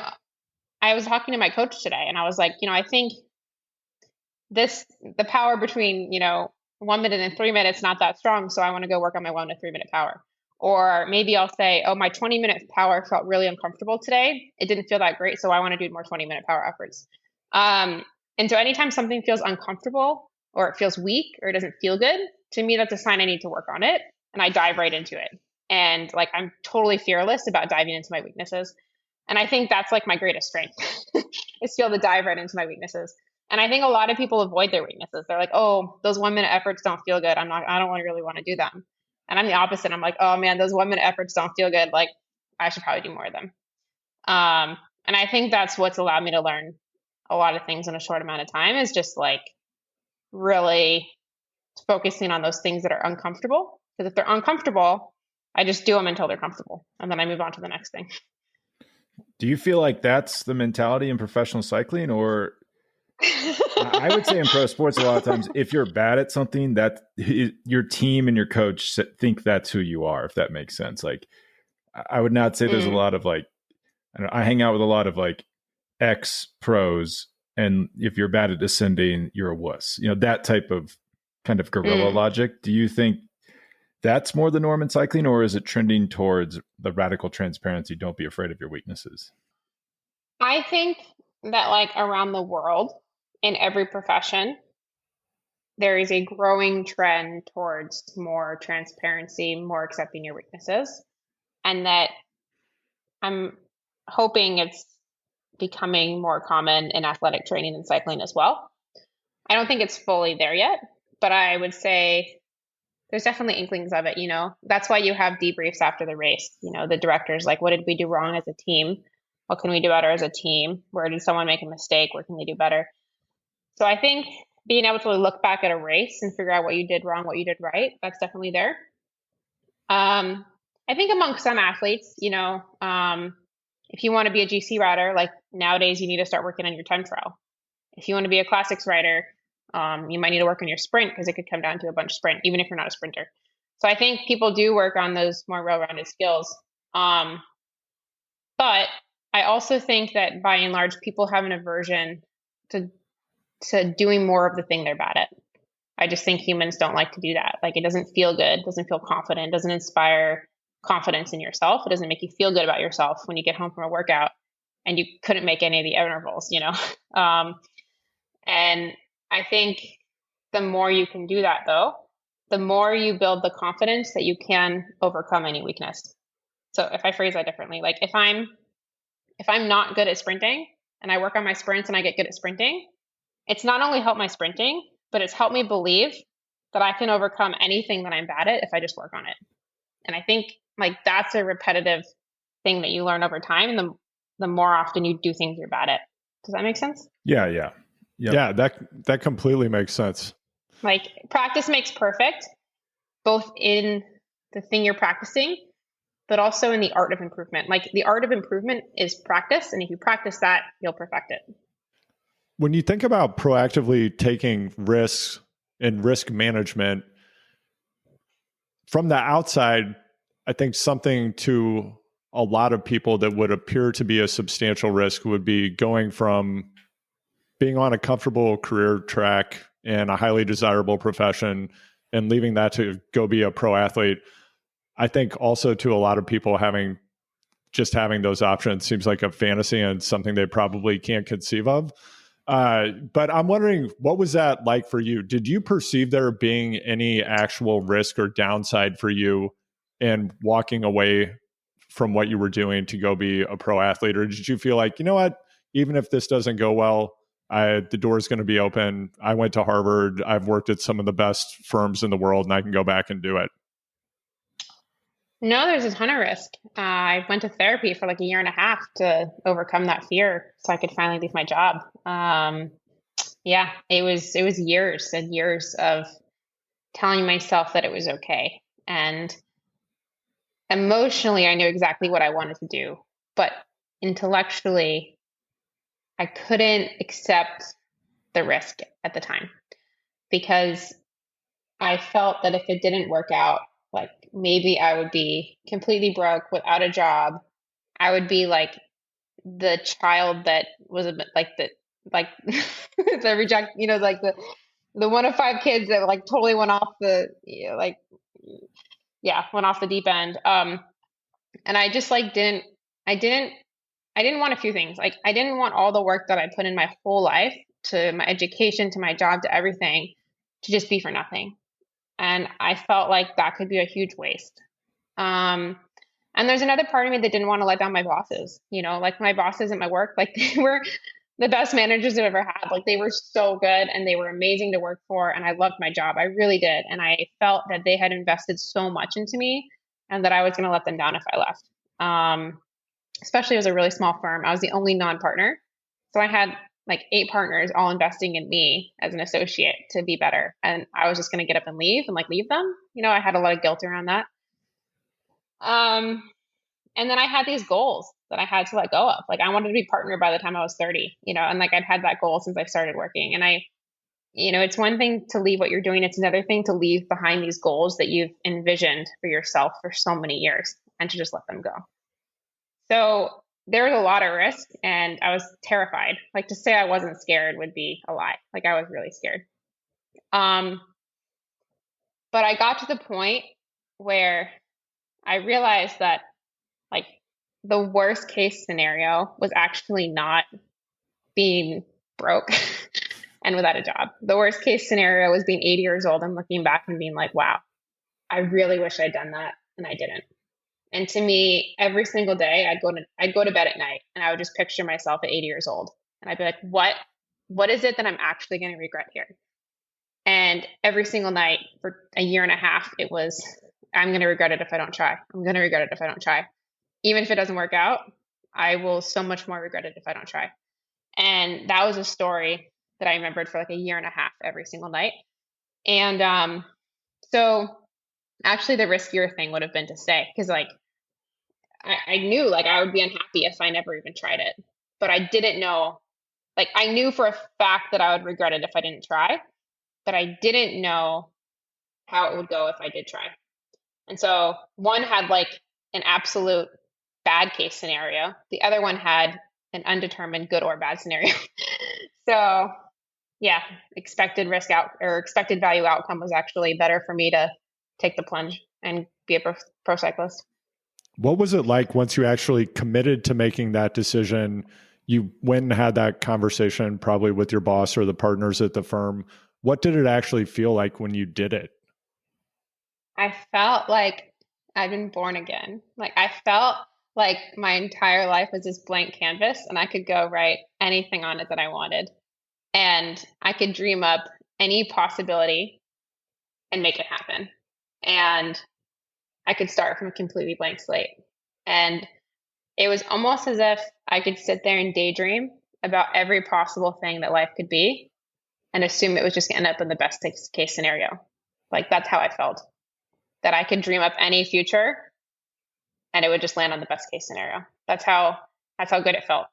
I was talking to my coach today and I was like, you know, I think the power between, you know, 1 minute and 3 minutes, not that strong. So I want to go work on my 1 to 3 minute power. Or maybe I'll say, oh, my 20-minute power felt really uncomfortable today. It didn't feel that great. So I want to do more 20-minute power efforts. And so anytime something feels uncomfortable or it feels weak or it doesn't feel good, to me, that's a sign I need to work on it. And I dive right into it. And like, I'm totally fearless about diving into my weaknesses. And I think that's like my greatest strength is to be able to dive right into my weaknesses. And I think a lot of people avoid their weaknesses. They're like, oh, those 1 minute efforts don't feel good. I don't really want to do them. And I'm the opposite. I'm like, oh man, those 1 minute efforts don't feel good. Like I should probably do more of them. And I think that's what's allowed me to learn a lot of things in a short amount of time is just like really focusing on those things that are uncomfortable. Because if they're uncomfortable, I just do them until they're comfortable. And then I move on to the next thing. Do you feel like that's the mentality in professional cycling? Or I would say in pro sports, a lot of times, if you're bad at something, that your team and your coach think that's who you are, if that makes sense. Like, I would not say there's a lot of like, I hang out with a lot of like ex pros, and if you're bad at ascending, you're a wuss. You know, that type of kind of guerrilla logic. Do you think that's more the norm in cycling, or is it trending towards the radical transparency? Don't be afraid of your weaknesses. I think that like around the world, in every profession, there is a growing trend towards more transparency, more accepting your weaknesses. And that I'm hoping it's becoming more common in athletic training and cycling as well. I don't think it's fully there yet, but I would say there's definitely inklings of it, you know. That's why you have debriefs after the race. You know, the director's like, what did we do wrong as a team? What can we do better as a team? Where did someone make a mistake? Where can they do better? So I think being able to look back at a race and figure out what you did wrong, what you did right, that's definitely there. I think among some athletes, you know, if you want to be a GC rider, like nowadays you need to start working on your time trial. If you want to be a classics rider, you might need to work on your sprint because it could come down to a bunch of sprint, even if you're not a sprinter. So I think people do work on those more well-rounded skills. But I also think that by and large, people have an aversion to doing more of the thing they're bad at. I just think humans don't like to do that. Like it doesn't feel good, doesn't feel confident, doesn't inspire confidence in yourself. It doesn't make you feel good about yourself when you get home from a workout and you couldn't make any of the intervals, you know? And I think the more you can do that though, the more you build the confidence that you can overcome any weakness. So if I phrase that differently, like if I'm not good at sprinting and I work on my sprints and I get good at sprinting, it's not only helped my sprinting, but it's helped me believe that I can overcome anything that I'm bad at if I just work on it. And I think like that's a repetitive thing that you learn over time. And the more often you do things you're bad at. Does that make sense? Yeah. Yep. Yeah, that completely makes sense. Like practice makes perfect, both in the thing you're practicing, but also in the art of improvement. Like the art of improvement is practice. And if you practice that, you'll perfect it. When you think about proactively taking risks and risk management, from the outside, I think something to a lot of people that would appear to be a substantial risk would be going from being on a comfortable career track in a highly desirable profession and leaving that to go be a pro athlete. I think also to a lot of people having those options seems like a fantasy and something they probably can't conceive of. But I'm wondering, what was that like for you? Did you perceive there being any actual risk or downside for you in walking away from what you were doing to go be a pro athlete? Or did you feel like, you know what, even if this doesn't go well, the door is going to be open. I went to Harvard. I've worked at some of the best firms in the world, and I can go back and do it. No, there's a ton of risk. I went to therapy for like a year and a half to overcome that fear so I could finally leave my job. Yeah, it was years and years of telling myself that it was okay. And emotionally, I knew exactly what I wanted to do, but intellectually, I couldn't accept the risk at the time because I felt that if it didn't work out, like maybe I would be completely broke without a job. I would be like the child that was a bit like the reject, like the one of five kids that like totally went off like, yeah, went off the deep end. And I just like I didn't want a few things. Like I didn't want all the work that I put in my whole life to my education, to my job, to everything to just be for nothing. And I felt like that could be a huge waste. Um, and there's another part of me that didn't want to let down my bosses, like my bosses at my work, like they were the best managers I've ever had. Like they were so good and they were amazing to work for. And I loved my job. I really did. And I felt that they had invested so much into me and that I was going to let them down if I left. Especially as a really small firm. I was the only non-partner. So I had like 8 partners all investing in me as an associate to be better. And I was just going to get up and leave and like leave them. I had a lot of guilt around that. Um, and then I had these goals that I had to let go of. Like I wanted to be partner by the time I was 30, and like I'd had that goal since I started working. And it's one thing to leave what you're doing. It's another thing to leave behind these goals that you've envisioned for yourself for so many years and to just let them go. So there was a lot of risk and I was terrified. Like to say I wasn't scared would be a lie. Like I was really scared. But I got to the point where I realized that like the worst case scenario was actually not being broke and without a job. The worst case scenario was being 80 years old and looking back and being like, wow, I really wish I'd done that and I didn't. And to me, every single day I'd go to bed at night and I would just picture myself at 80 years old. And I'd be like, what is it that I'm actually going to regret here? And every single night for a year and a half, it was, I'm going to regret it if I don't try. I'm going to regret it if I don't try. Even if it doesn't work out, I will so much more regret it if I don't try. And that was a story that I remembered for like a year and a half every single night. And so actually the riskier thing would have been to stay because like I knew like I would be unhappy if I never even tried it. But I didn't know, like I knew for a fact that I would regret it if I didn't try, but I didn't know how it would go if I did try. And so one had like an absolute bad case scenario. The other one had an undetermined good or bad scenario. So yeah, expected risk out or expected value outcome was actually better for me to take the plunge and be a pro cyclist. What was it like once you actually committed to making that decision? You went and had that conversation probably with your boss or the partners at the firm. What did it actually feel like when you did it? I felt like I'd been born again. Like I felt like my entire life was this blank canvas and I could go write anything on it that I wanted. And I could dream up any possibility and make it happen. And I could start from a completely blank slate. And it was almost as if I could sit there and daydream about every possible thing that life could be and assume it was just going to end up in the best case scenario. Like that's how I felt. That I could dream up any future and it would just land on the best case scenario. That's how good it felt.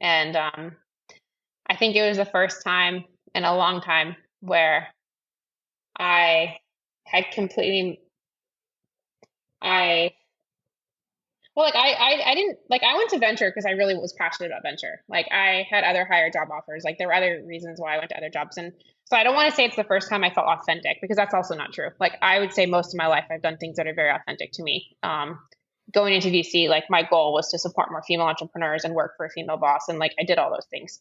And I think it was the first time in a long time where I had completely I Well, like I didn't like I went to venture because I really was passionate about venture. Like I had other higher job offers. Like there were other reasons why I went to other jobs, and so I don't want to say it's the first time I felt authentic because that's also not true. Like I would say most of my life I've done things that are very authentic to me. Going into VC, like my goal was to support more female entrepreneurs and work for a female boss, and like I did all those things.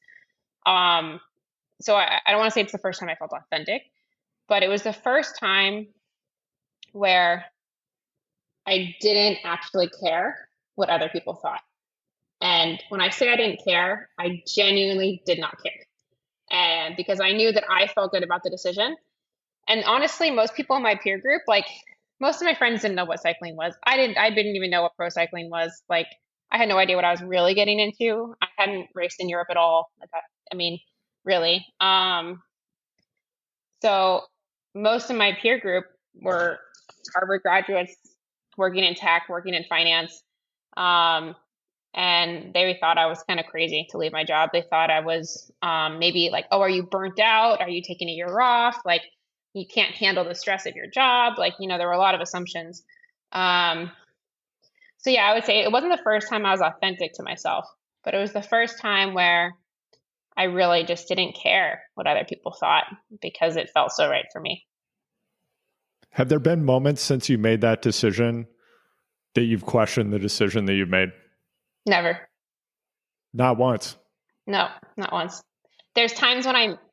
Um, so I don't want to say it's the first time I felt authentic, but it was the first time where I didn't actually care what other people thought. And when I say I didn't care, I genuinely did not care. And because I knew that I felt good about the decision. And honestly, most people in my peer group, like most of my friends didn't know what cycling was. I didn't even know what pro cycling was. Like I had no idea what I was really getting into. I hadn't raced in Europe at all. I mean, really. So most of my peer group were Harvard graduates working in tech, working in finance. Um, and they thought I was kind of crazy to leave my job. They thought I was maybe like, oh, are you burnt out? Are you taking a year off? Like, you can't handle the stress of your job. Like, there were a lot of assumptions. Um, so yeah, I would say it wasn't the first time I was authentic to myself, but it was the first time where I really just didn't care what other people thought because it felt so right for me. Have there been moments since you made that decision that you've questioned the decision that you've made? Never. Not once. No, not once. There's times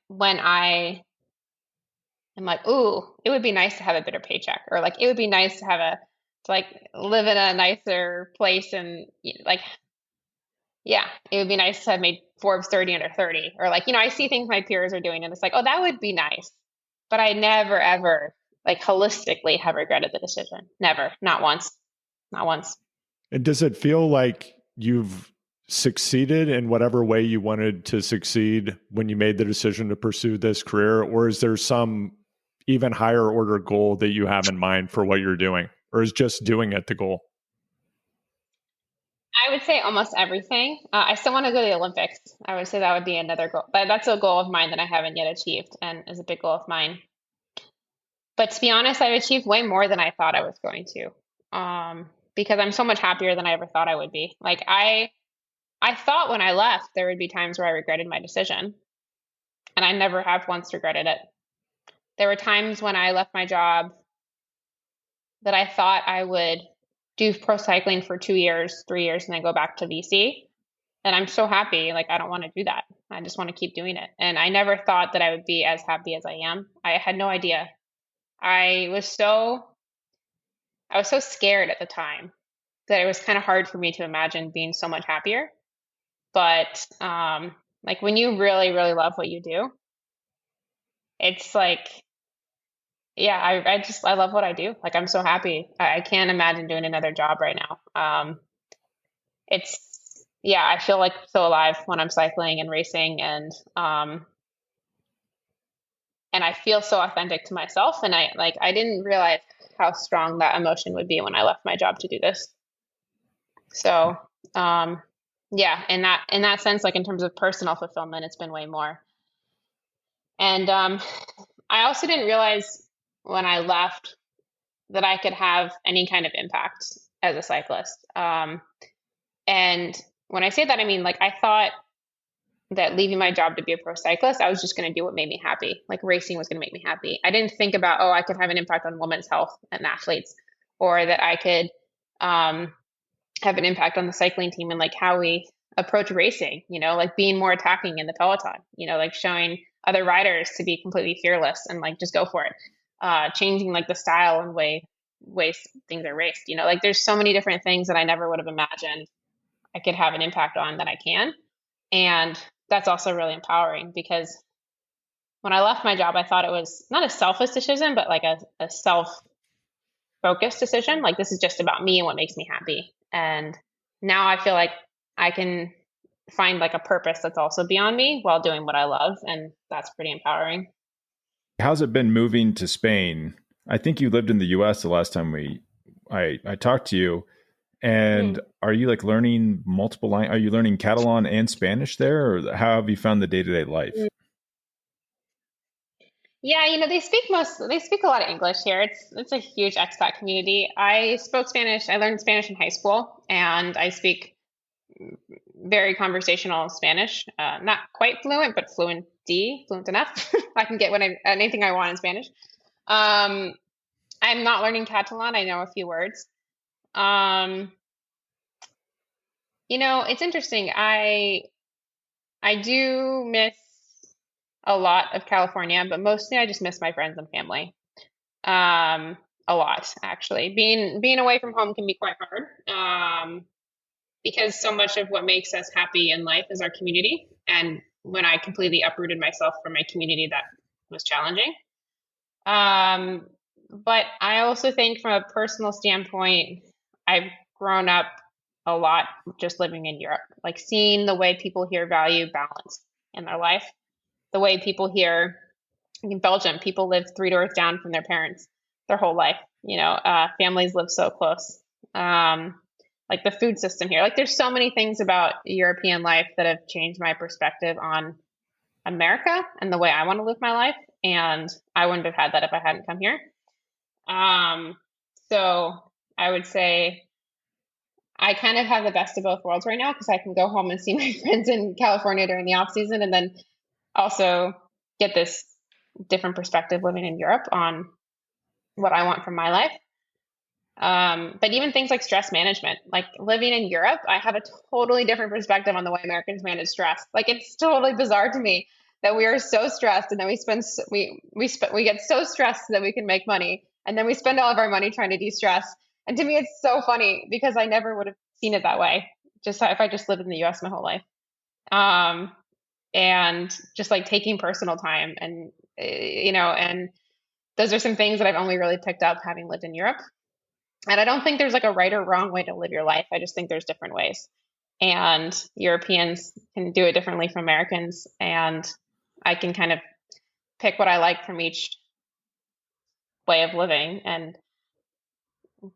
when I am like, ooh, it would be nice to have a better paycheck, or like it would be nice to like live in a nicer place, and like, yeah, it would be nice to have made Forbes 30 under 30, or like, I see things my peers are doing, and it's like, oh, that would be nice, but I never ever like holistically have regretted the decision. Never, not once, not once. And does it feel like you've succeeded in whatever way you wanted to succeed when you made the decision to pursue this career? Or is there some even higher order goal that you have in mind for what you're doing? Or is just doing it the goal? I would say almost everything. I still want to go to the Olympics. I would say that would be another goal, but that's a goal of mine that I haven't yet achieved and is a big goal of mine. But to be honest, I've achieved way more than I thought I was going to, because I'm so much happier than I ever thought I would be. Like I thought when I left, there would be times where I regretted my decision, and I never have once regretted it. There were times when I left my job that I thought I would do pro cycling for 2 years, 3 years, and then go back to VC. And I'm so happy. Like, I don't want to do that. I just want to keep doing it. And I never thought that I would be as happy as I am. I had no idea. I was so scared at the time that it was kind of hard for me to imagine being so much happier. But like when you really, really love what you do, it's like, yeah, I love what I do. Like I'm so happy. I can't imagine doing another job right now. Yeah, I feel like so alive when I'm cycling and racing, and I feel so authentic to myself. And I didn't realize how strong that emotion would be when I left my job to do this. So, yeah, in that sense, like in terms of personal fulfillment, it's been way more. And I also didn't realize when I left that I could have any kind of impact as a cyclist. And when I say that, I mean, like, I thought that leaving my job to be a pro cyclist, I was just going to do what made me happy. Like racing was going to make me happy. I didn't think about, oh, I could have an impact on women's health and athletes, or that I could have an impact on the cycling team and like how we approach racing, like being more attacking in the peloton, like showing other riders to be completely fearless and like just go for it. Changing like the style and ways things are raced, like there's so many different things that I never would have imagined I could have an impact on that I can. And that's also really empowering because when I left my job, I thought it was not a selfish decision, but like a self-focused decision. Like this is just about me and what makes me happy. And now I feel like I can find like a purpose that's also beyond me while doing what I love. And that's pretty empowering. How's it been moving to Spain? I think you lived in the US the last time I talked to you. And are you like learning multiple languages? Are you learning Catalan and Spanish there, or how have you found the day-to-day life? Yeah, they speak a lot of English here. It's a huge expat community. I spoke Spanish. I learned Spanish in high school, and I speak very conversational Spanish. Not quite fluent, but fluent enough. I can get anything I want in Spanish. Um, I'm not learning Catalan. I know a few words. Um, it's interesting. I do miss a lot of California, but mostly I just miss my friends and family. Um, a lot actually. Being away from home can be quite hard. Because so much of what makes us happy in life is our community. And when I completely uprooted myself from my community, that was challenging. Um, but I also think from a personal standpoint, I've grown up a lot just living in Europe, like seeing the way people here value balance in their life, the way people here in Belgium, people live 3 doors down from their parents their whole life. Families live so close. Um, like the food system here, like there's so many things about European life that have changed my perspective on America and the way I want to live my life. And I wouldn't have had that if I hadn't come here. Um, so I would say I kind of have the best of both worlds right now because I can go home and see my friends in California during the off season, and then also get this different perspective living in Europe on what I want from my life. But even things like stress management, like living in Europe, I have a totally different perspective on the way Americans manage stress. Like it's totally bizarre to me that we are so stressed, and then we get so stressed that we can make money, and then we spend all of our money trying to de-stress. And to me, it's so funny because I never would have seen it that way. Just if I just lived in the U.S. my whole life, um, and just like taking personal time, and and those are some things that I've only really picked up having lived in Europe. And I don't think there's like a right or wrong way to live your life. I just think there's different ways. And Europeans can do it differently from Americans. And I can kind of pick what I like from each way of living and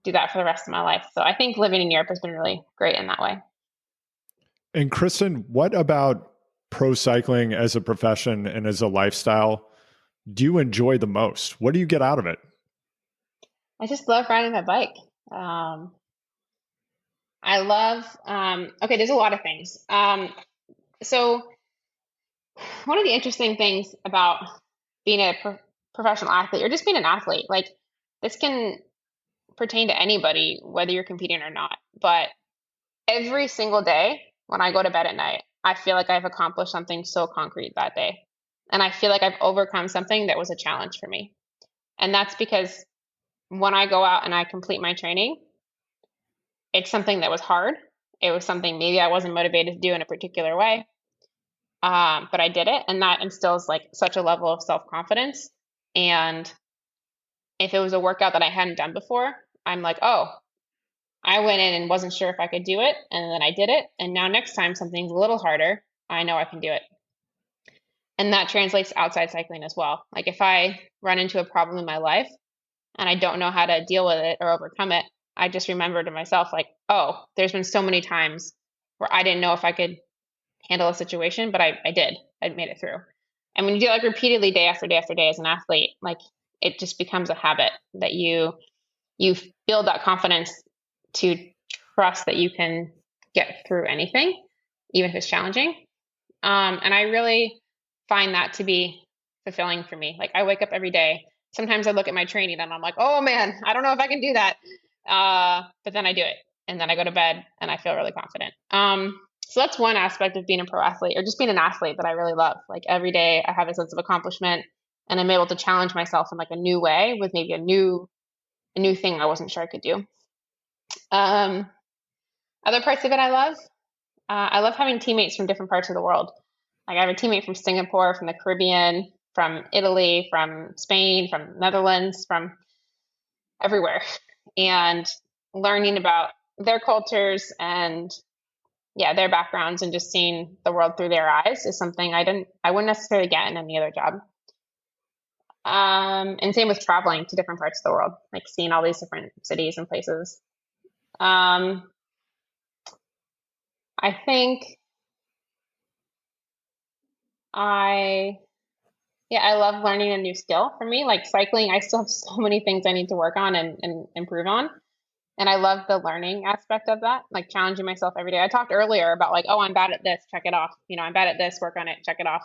do that for the rest of my life. So I think living in Europe has been really great in that way. And Kristen, what about pro cycling as a profession and as a lifestyle do you enjoy the most? What do you get out of it? I just love riding my bike. Um, I love, okay, there's a lot of things. So one of the interesting things about being a professional athlete or just being an athlete, like this can pertain to anybody, whether you're competing or not. But every single day when I go to bed at night, I feel like I've accomplished something so concrete that day. And I feel like I've overcome something that was a challenge for me. And that's because when I go out and I complete my training, it's something that was hard. It was something maybe I wasn't motivated to do in a particular way. But I did it, and that instills like such a level of self-confidence. And if it was a workout that I hadn't done before, I'm like, oh, I went in and wasn't sure if I could do it, and then I did it. And now next time something's a little harder, I know I can do it. And that translates to outside cycling as well. Like if I run into a problem in my life and I don't know how to deal with it or overcome it, I just remember to myself, like, oh, there's been so many times where I didn't know if I could handle a situation, but I did. I made it through. And when you do it like repeatedly day after day after day as an athlete, like it just becomes a habit that you build that confidence to trust that you can get through anything, even if it's challenging. And I really find that to be fulfilling for me. Like I wake up every day. Sometimes I look at my training and I'm like, oh man, I don't know if I can do that. But then I do it. And then I go to bed and I feel really confident. So that's one aspect of being a pro athlete or just being an athlete that I really love. Like every day I have a sense of accomplishment and I'm able to challenge myself in like a new way with maybe a new thing I wasn't sure I could do. Um, Other parts of it I love having teammates from different parts of the world. Like I have a teammate from Singapore, from the Caribbean, from Italy, from Spain, from Netherlands, from everywhere. And learning about their cultures and yeah, their backgrounds and just seeing the world through their eyes is something I wouldn't necessarily get in any other job. And same with traveling to different parts of the world, like seeing all these different cities and places. Um, I think I Yeah, I love learning a new skill. For me, like cycling, I still have so many things I need to work on and improve on. And I love the learning aspect of that, like challenging myself every day. I talked earlier about like, oh, I'm bad at this, check it off. I'm bad at this, work on it, check it off.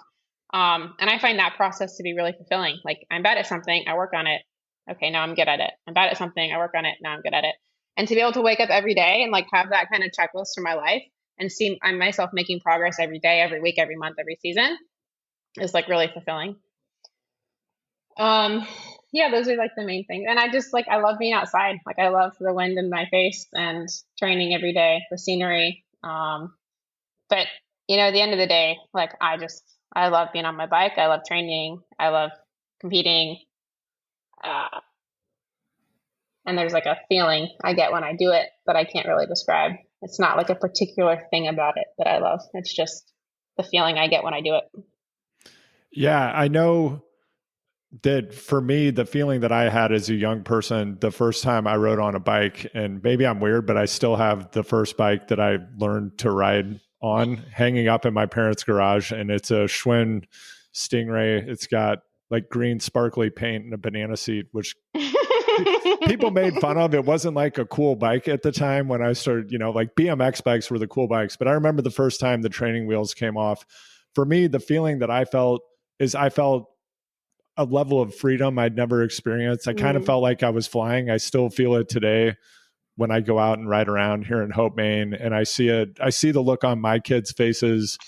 And I find that process to be really fulfilling. Like I'm bad at something, I work on it. Okay, now I'm good at it. I'm bad at something, I work on it, now I'm good at it. And to be able to wake up every day and like have that kind of checklist for my life and see myself making progress every day, every week, every month, every season is like really fulfilling. Um, yeah, those are like the main things. And I just like I love being outside. Like I love the wind in my face and training every day, the scenery. But at the end of the day, like I love being on my bike. I love training. I love competing. Uh, and there's like a feeling I get when I do it that I can't really describe. It's not like a particular thing about it that I love. It's just the feeling I get when I do it. Yeah, I know that for me, the feeling that I had as a young person, the first time I rode on a bike, and maybe I'm weird, but I still have the first bike that I learned to ride on hanging up in my parents' garage. And it's a Schwinn Stingray. It's got like green sparkly paint and a banana seat, which people made fun of. It wasn't like a cool bike at the time when I started, like BMX bikes were the cool bikes. But I remember the first time the training wheels came off. For me, the feeling that I felt is I felt a level of freedom I'd never experienced. I kind of felt like I was flying. I still feel it today when I go out and ride around here in Hope, Maine, and I see the look on my kids' faces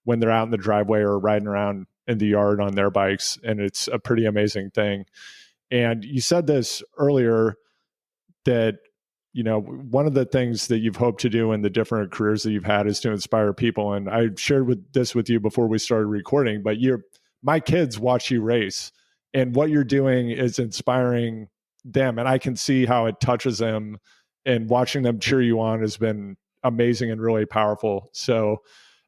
when they're out in the driveway or riding around in the yard on their bikes. And it's a pretty amazing thing. And you said this earlier that, one of the things that you've hoped to do in the different careers that you've had is to inspire people. And I shared this with you before we started recording, but my kids watch you race, and what you're doing is inspiring them. And I can see how it touches them, and watching them cheer you on has been amazing and really powerful. So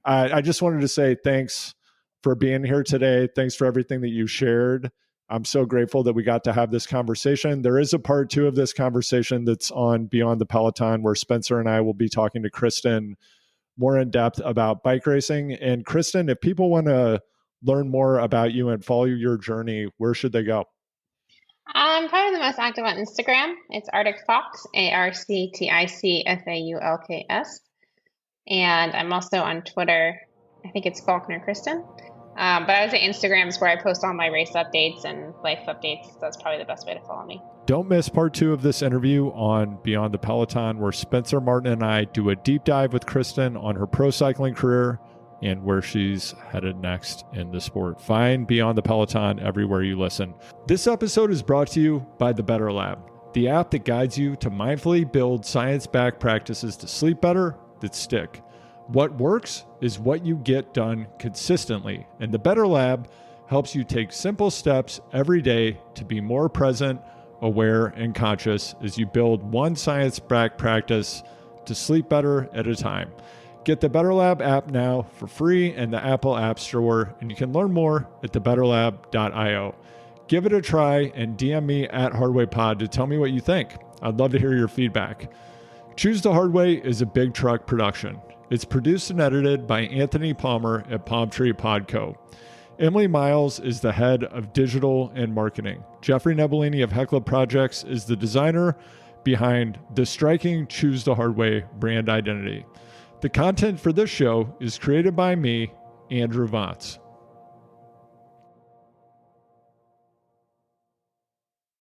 I just wanted to say thanks for being here today. Thanks for everything that you shared. I'm so grateful that we got to have this conversation. There is a part 2 of this conversation that's on Beyond the Peloton, where Spencer and I will be talking to Kristen more in depth about bike racing. And Kristen, if people want to learn more about you and follow your journey, where should they go? I'm probably the most active on Instagram. It's Arctic Fox, ARCTICFAULKS. And I'm also on Twitter. I think it's Faulkner Kristen. But I would say Instagram is where I post all my race updates and life updates. That's probably the best way to follow me. Don't miss part 2 of this interview on Beyond the Peloton, where Spencer Martin and I do a deep dive with Kristen on her pro cycling career and where she's headed next in the sport. Find Beyond the Peloton everywhere you listen. This episode is brought to you by the Better Lab, the app that guides you to mindfully build science-backed practices to sleep better that stick. What works is what you get done consistently, and the Better Lab helps you take simple steps every day to be more present, aware, and conscious as you build one science-backed practice to sleep better at a time. Get the Better Lab app now for free in the Apple App Store, and you can learn more at thebetterlab.io. Give it a try and DM me at HardwayPod to tell me what you think. I'd love to hear your feedback. Choose the Hard Way is a Big Truck production. It's produced and edited by Anthony Palmer at Palm Tree Podco. Emily Miles is the head of digital and marketing. Jeffrey Nebellini of Heckler Projects is the designer behind the striking Choose the Hard Way brand identity. The content for this show is created by me, Andrew Vance.